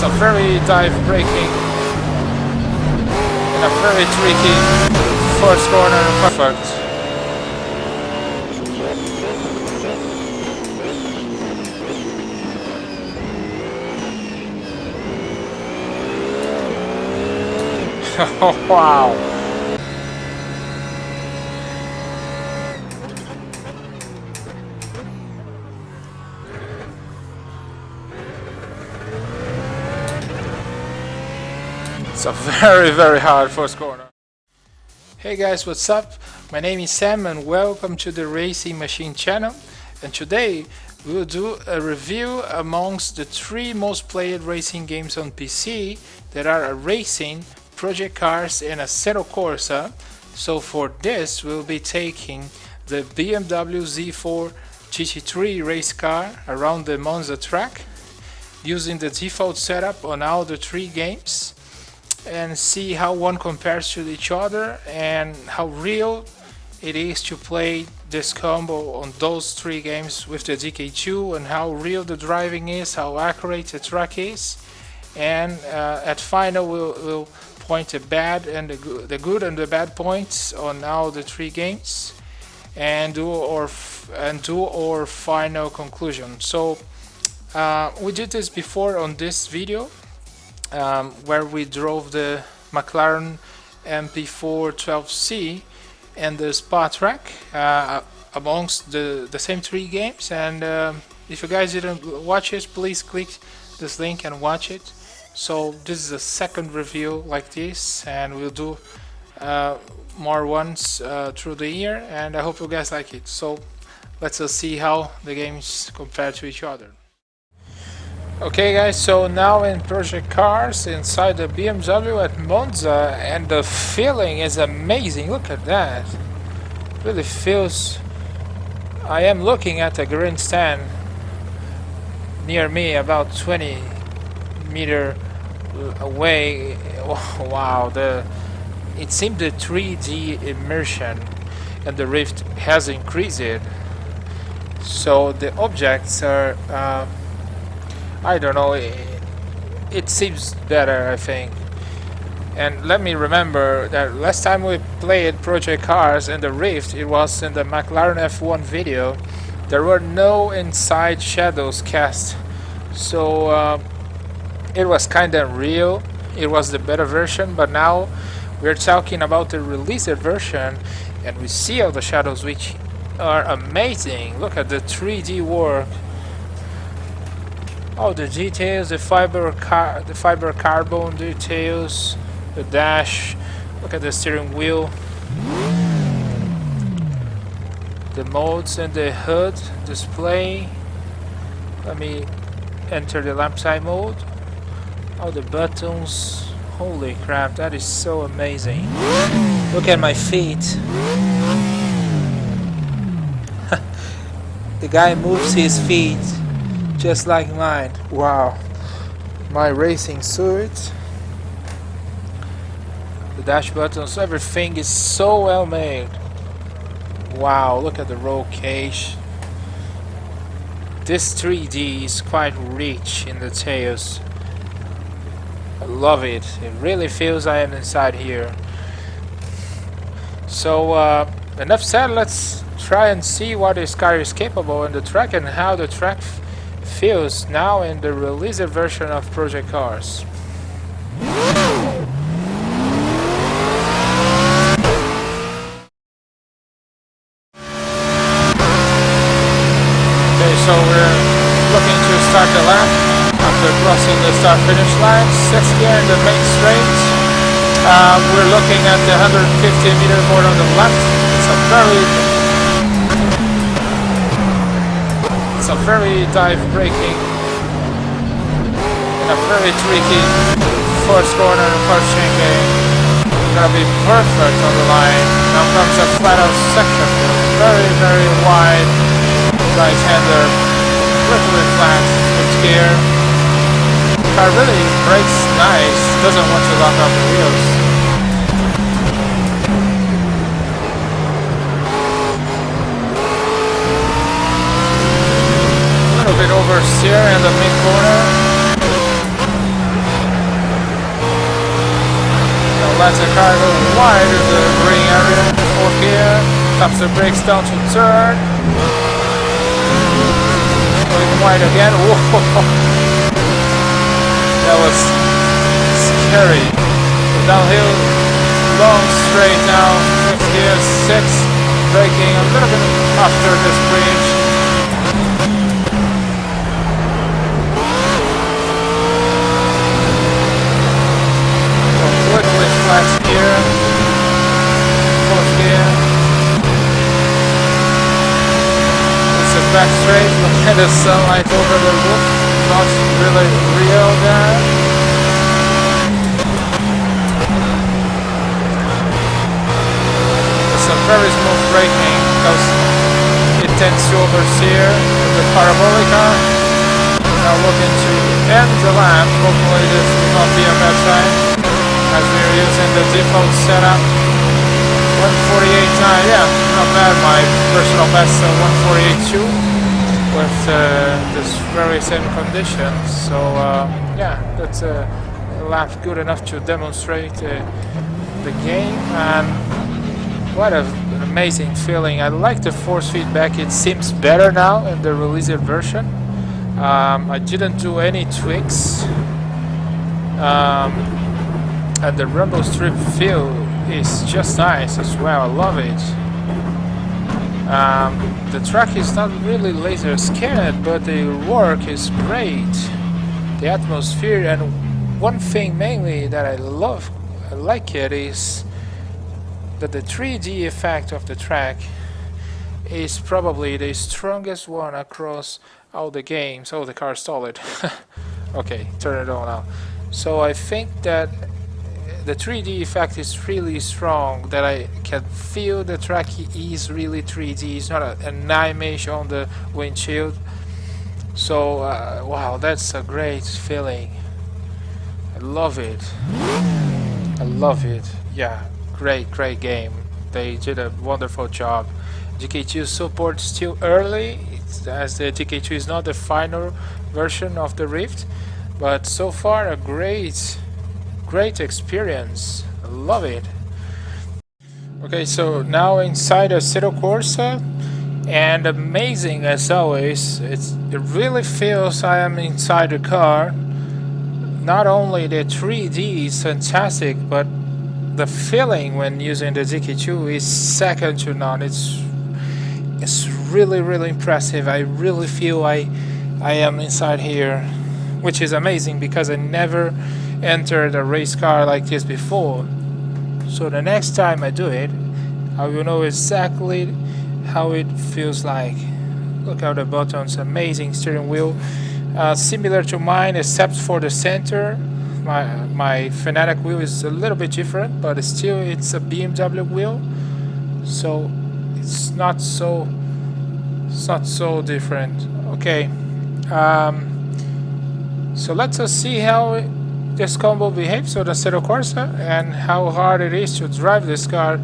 It's a very dive braking and a very tricky first corner. Perfect. Oh, wow. It's a very hard first corner. Hey guys, what's up? My name is Sam and welcome to the RacingMachine channel. And today we will do a review amongst the 3 most played racing games on PC that are Iracing, Project Cars and Assetto Corsa. So for this we'll be taking the BMW Z4 GT3 race car around the Monza track, using the default setup on all the 3 games, and see how one compares to each other and how real it is to play this combo on those 3 games with the DK2, and how real the driving is, how accurate the track is, and at final we'll point the bad and the good and the bad points on all the 3 games, and do our final conclusion. So we did this before on this video, where we drove the McLaren MP4 12C and the Spa track amongst the same 3 games. And if you guys didn't watch it, please click this link and watch it. So this is the second review like this, and we'll do more ones through the year, and I hope you guys like it. So let's see how the games compare to each other. Okay guys, so now in Project Cars inside the BMW at Monza, and the feeling is amazing. Look at that. Really feels... I am looking at a grandstand near me, about 20 meters away. Oh, wow, it seems the 3D immersion and the Rift has increased, so the objects are I don't know, it seems better, I think. And let me remember that last time we played Project Cars and the Rift, it was in the McLaren F1 video. There were no inside shadows cast, so it was kinda real. It was the better version, but now we're talking about the released version, and we see all the shadows, which are amazing. Look at the 3D work. Oh, the details, the fiber carbon details, the dash. Look at the steering wheel, the modes and the HUD display. Let me enter the lamp side mode. All the buttons. Holy crap, that is so amazing. Look at my feet. The guy moves his feet just like mine. Wow. My racing suit. The dash buttons, everything is so well made. Wow, look at the roll cage. This 3D is quite rich in details. I love it. It really feels I am inside here. So enough said, let's try and see what this car is capable in the track and how the track feels now in the released version of Project Cars. Okay, so we're looking to start the lap after crossing the start-finish line. 6th gear in the main straight. We're looking at the 150-meter board on the left. It's a very dive braking and a very tricky first corner and first chicane. Gonna be perfect on the line. Now comes a flat out section. Very wide right-hander, completely flat with gear. Car really brakes nice, doesn't want to lock up the wheels. A little bit oversteer in the mid corner. Let the car go wide of the green area. 4th gear. Taps the brakes down to turn. Going wide again. Whoa. That was scary. Downhill, long straight now. 5th gear, 6. Braking a little bit after this bridge. Completely flat gear. 4th gear. It's a back straight. Look at the sunlight over the roof. Not really real there. Very smooth braking because it tends to oversteer the parabolica. Now looking to end the lap. Hopefully this will not be a bad sign as we're using the default setup. 148.9, yeah, not bad. My personal best 148.2 with this very same conditions. So yeah, that's a lap good enough to demonstrate the game. And what an amazing feeling. I like the force feedback. It seems better now in the released version. I didn't do any tweaks. And the rumble strip feel is just nice as well. I love it. The track is not really laser scanned, but the work is great. The atmosphere, and one thing mainly that I like it is that the 3D effect of the track is probably the strongest one across all the games. Oh, the car stalled. Okay, turn it on now. So I think that the 3D effect is really strong, that I can feel the track is really 3D. It's not an image on the windshield. So wow, that's a great feeling. I love it. I love it. Yeah. Great game. They did a wonderful job. GK2 support still early, as the GK2 is not the final version of the Rift, but so far a great experience. I love it. Okay, so now inside Assetto Corsa, and amazing as always. It really feels I am inside the car. Not only the 3D is fantastic, but the feeling when using the GK2 is second to none. It's really impressive. I really feel I am inside here, which is amazing because I never entered a race car like this before. So the next time I do it, I will know exactly how it feels like. Look at the buttons, amazing steering wheel, similar to mine except for the center. My Fanatec wheel is a little bit different, but still it's a BMW wheel, so it's not so different. Okay, so let's see how this combo behaves on the Assetto Corsa and how hard it is to drive this car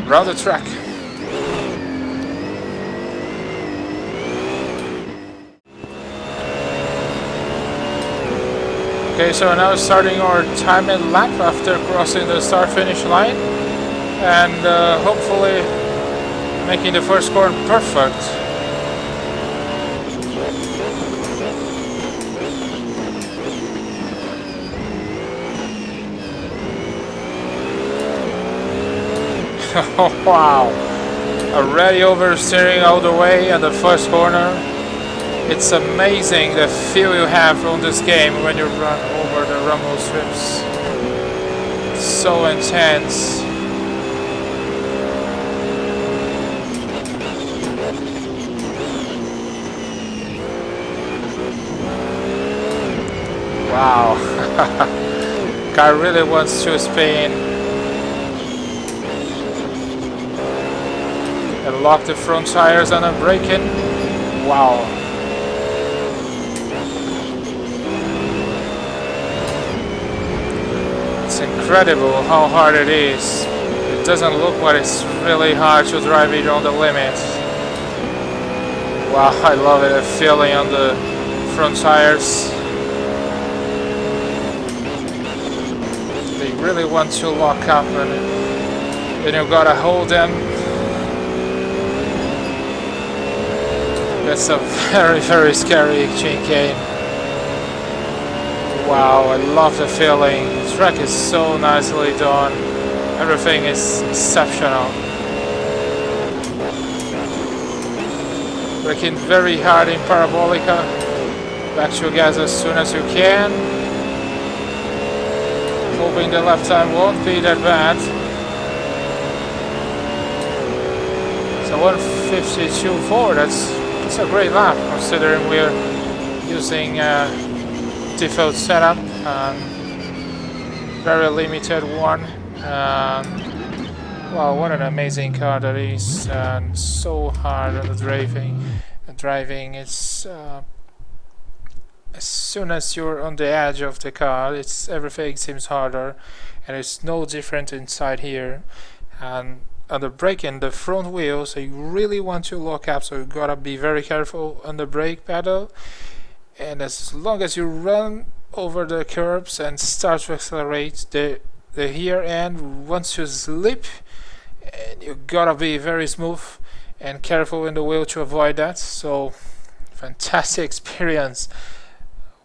around the track. Okay, so now starting our time and lap after crossing the start-finish line, and hopefully making the first corner perfect. Oh wow! Already oversteering all the way at the first corner. It's amazing the feel you have on this game when you run over the rumble strips. It's so intense. Wow. Car really wants to spin. And lock the front tires and I'm braking. Wow. It's incredible how hard it is. It doesn't look like it's really hard to drive it on the limit. Wow, I love it, the feeling on the front tires. They really want to lock up, and then you gotta hold them. That's a very, very scary chicane. Wow, I love the feeling. The track is so nicely done. Everything is exceptional. Braking very hard in Parabolica. Back to gas as soon as you can. Hoping the lap time won't be that bad. So 152.4, that's a great lap considering we're using default setup, very limited one. Wow, what an amazing car that is, and so hard on the driving. It's as soon as you're on the edge of the car, everything seems harder, and it's no different inside here. And on the braking, the front wheel, so you really want to lock up, so you gotta be very careful on the brake pedal. And as long as you run over the curbs and start to accelerate, the rear end wants to slip, and you gotta be very smooth and careful in the wheel to avoid that. So fantastic experience.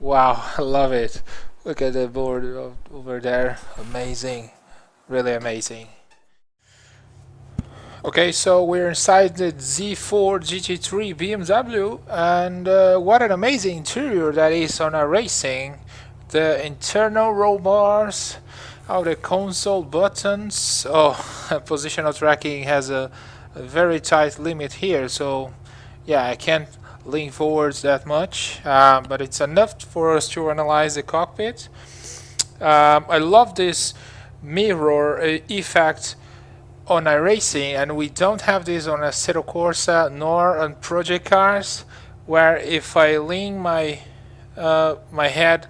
Wow, I love it. Look at the board over there. Amazing, really amazing. Okay, so we're inside the Z4 GT3 BMW, and what an amazing interior that is on Iracing. The internal roll bars, all the console buttons. Oh, positional tracking has a very tight limit here, so yeah, I can't lean forwards that much, but it's enough for us to analyze the cockpit. I love this mirror effect on Iracing, and we don't have this on Assetto Corsa nor on PCARS, where if I lean my head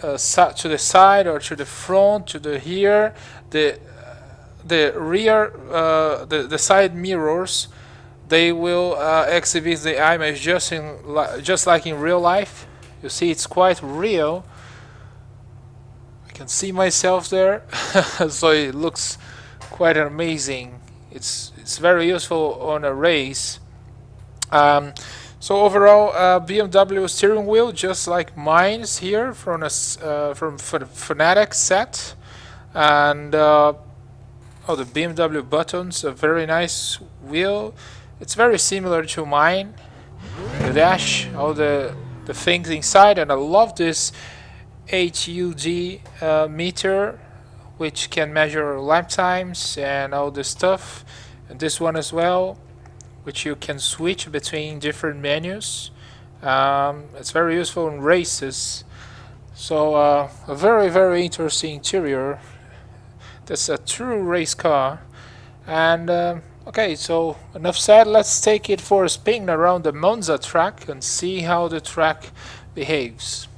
to the side or to the front, to the rear, the rear, the side mirrors, they will exhibit the image just like in real life. You see, it's quite real. I can see myself there, so it looks quite amazing. It's very useful on a race. So overall, BMW steering wheel, just like mine's here from Fanatec set, and the BMW buttons, a very nice wheel. It's very similar to mine. The dash, all the things inside, and I love this HUD meter, which can measure lap times and all this stuff, and this one as well, which you can switch between different menus. It's very useful in races. So a very, very interesting interior. That's a true race car. And okay, so enough said. Let's take it for a spin around the Monza track and see how the track behaves.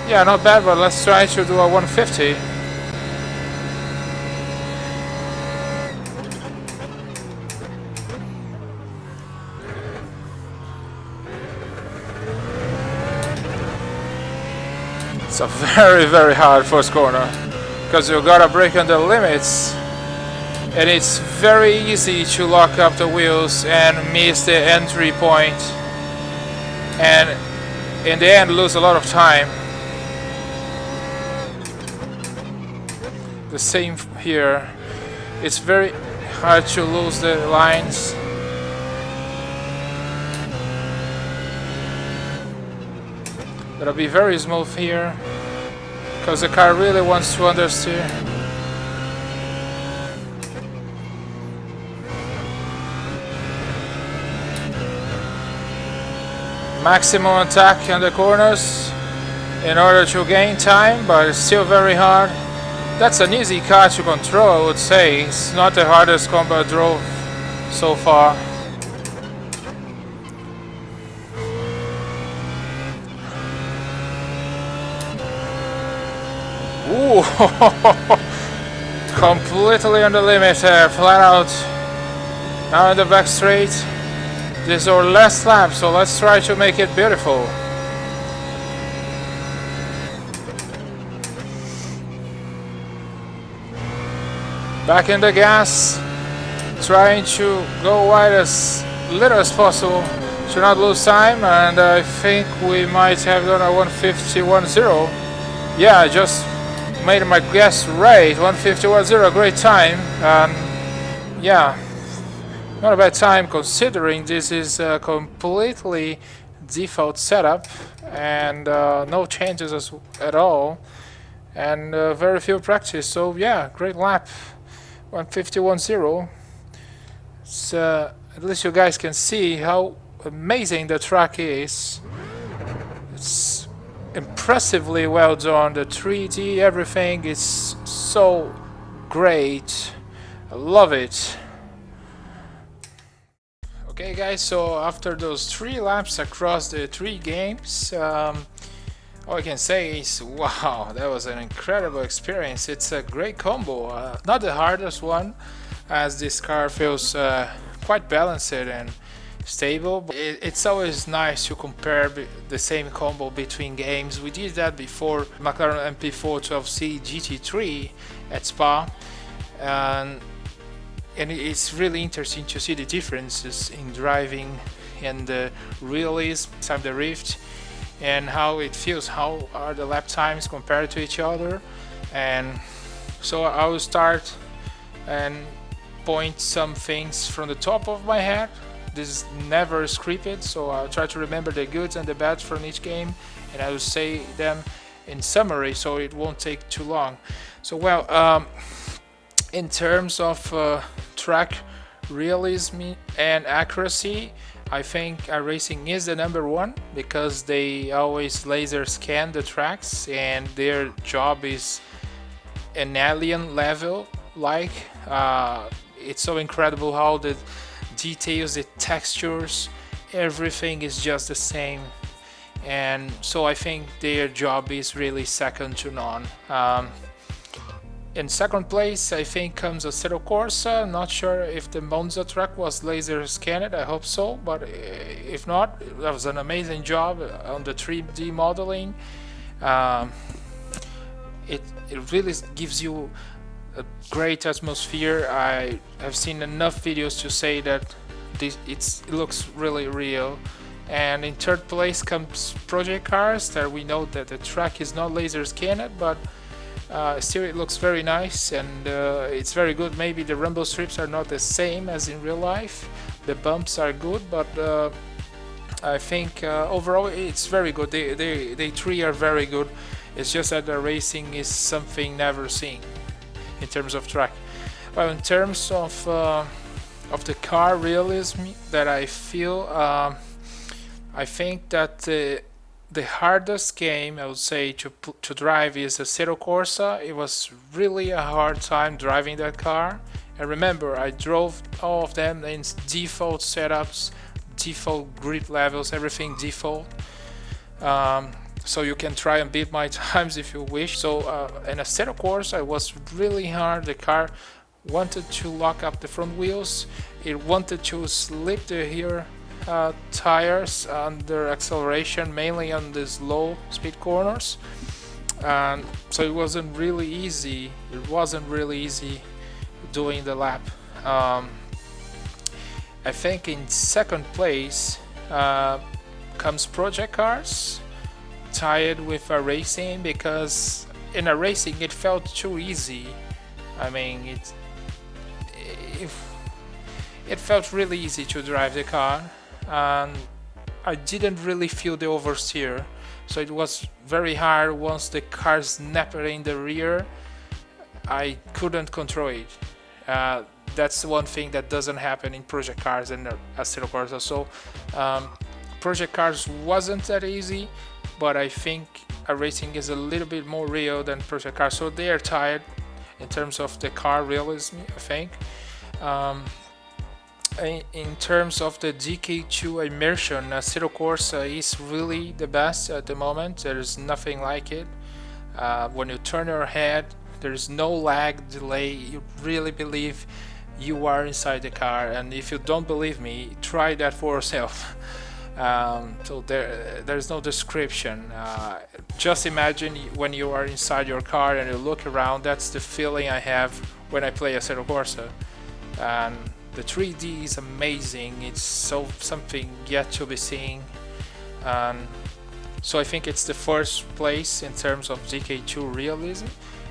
Yeah, not bad, but let's try to do a 150. It's a very, very hard first corner, because you gotta brake on the limits, and it's very easy to lock up the wheels and miss the entry point, and in the end lose a lot of time. The same here. It's very hard to lose the lines. Gotta be very smooth here, because the car really wants to understeer. Maximum attack on the corners in order to gain time, but it's still very hard. That's an easy car to control, I would say. It's not the hardest combat I drove so far. Ooh, completely on the limit, flat out. Now in the back straight. This is our last lap, so let's try to make it beautiful. Back in the gas, trying to go wide as little as possible to not lose time, and I think we might have done a 1:51.0. Yeah, I just made my guess right. 1:51.0, great time. Yeah, not a bad time considering this is a completely default setup and no changes at all, and very few practice. So yeah, great lap. 1:51.0. So at least you guys can see how amazing the track is. It's impressively well done. The 3D, everything is so great. I love it. Okay guys, so after those 3 laps across the 3 games, all I can say is, wow, that was an incredible experience. It's a great combo, not the hardest one, as this car feels quite balanced and stable. But it's always nice to compare the same combo between games. We did that before McLaren MP4 12C GT3 at Spa, and it's really interesting to see the differences in driving and the realism of the Rift, and how it feels, how are the lap times compared to each other. And so I will start and point some things from the top of my head. This is never scripted, so I'll try to remember the goods and the bads from each game, and I will say them in summary so it won't take too long. So well, in terms of track realism and accuracy, I think iRacing is the #1 because they always laser scan the tracks, and their job is an alien level. Like it's so incredible how the details, the textures, everything is just the same, and so I think their job is really second to none. In second place, I think, comes Assetto Corsa. Not sure if the Monza track was laser scanned, I hope so, but if not, that was an amazing job on the 3D modeling. It really gives you a great atmosphere. I have seen enough videos to say that it looks really real. And in third place comes PCARS, that we know that the track is not laser scanned, but still it looks very nice, and it's very good. Maybe the rumble strips are not the same as in real life, the bumps are good, but I think overall it's very good. They 3 are very good. It's just that the racing is something never seen in terms of track. Well, in terms of the car realism that I feel, I think that the hardest game, I would say, to drive is Assetto Corsa. It was really a hard time driving that car. And remember, I drove all of them in default setups, default grip levels, everything default. So you can try and beat my times if you wish. So in Assetto Corsa, it was really hard. The car wanted to lock up the front wheels. It wanted to slip the rear tires under acceleration, mainly on these low speed corners, and so it wasn't really easy. Doing the lap. I think in second place comes PCARS, tied with iRacing, because in iRacing it felt too easy. I mean, it felt really easy to drive the car, and I didn't really feel the oversteer, so it was very hard. Once the car snapped in the rear, I couldn't control it. That's one thing that doesn't happen in PCARS and Assetto Corsa. So PCARS wasn't that easy, but I think iRacing is a little bit more real than PCARS, so they are tied in terms of the car realism, I think. In terms of the DK2 immersion, Assetto Corsa is really the best at the moment. There is nothing like it. When you turn your head, there is no lag, delay. You really believe you are inside the car, and if you don't believe me, try that for yourself. So there's no description. Just imagine when you are inside your car and you look around. That's the feeling I have when I play Assetto Corsa. And the 3D is amazing. It's something yet to be seen. So I think it's the first place in terms of DK2 realism,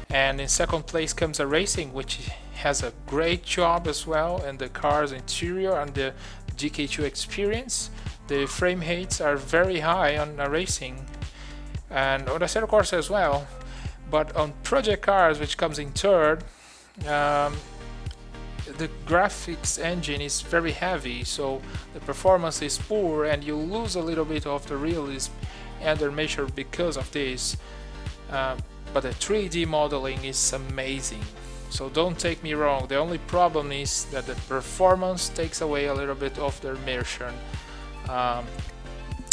and in second place comes Iracing, which has a great job as well in the car's interior and the DK2 experience. The frame rates are very high on Iracing and on Assetto Corsa as well, but on PCARS, which comes in third, the graphics engine is very heavy, so the performance is poor and you lose a little bit of the realism and the measure because of this. But the 3D modeling is amazing, so don't take me wrong. The only problem is that the performance takes away a little bit of the immersion.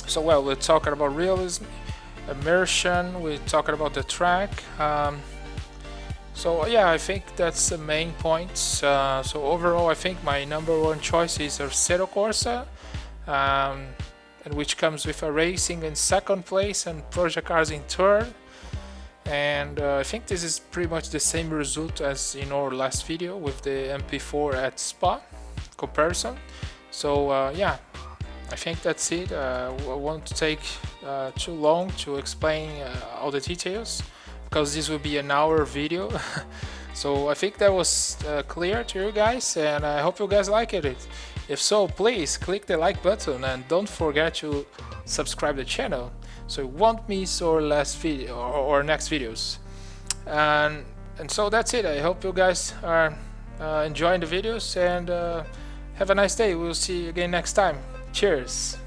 So well, we're talking about realism, immersion, we're talking about the track. So yeah, I think that's the main points. So overall, I think my number one choice is Assetto Corsa, and which comes with Iracing in second place and PCARS in third. And I think this is pretty much the same result as in our last video with the MP4 at Spa comparison. So yeah, I think that's it. I won't take too long to explain all the details, because this will be an hour video. So I think that was clear to you guys, and I hope you guys liked it. If so, please click the like button and don't forget to subscribe the channel so you won't miss our last video or next videos. And so that's it. I hope you guys are enjoying the videos, and have a nice day. We'll see you again next time. Cheers.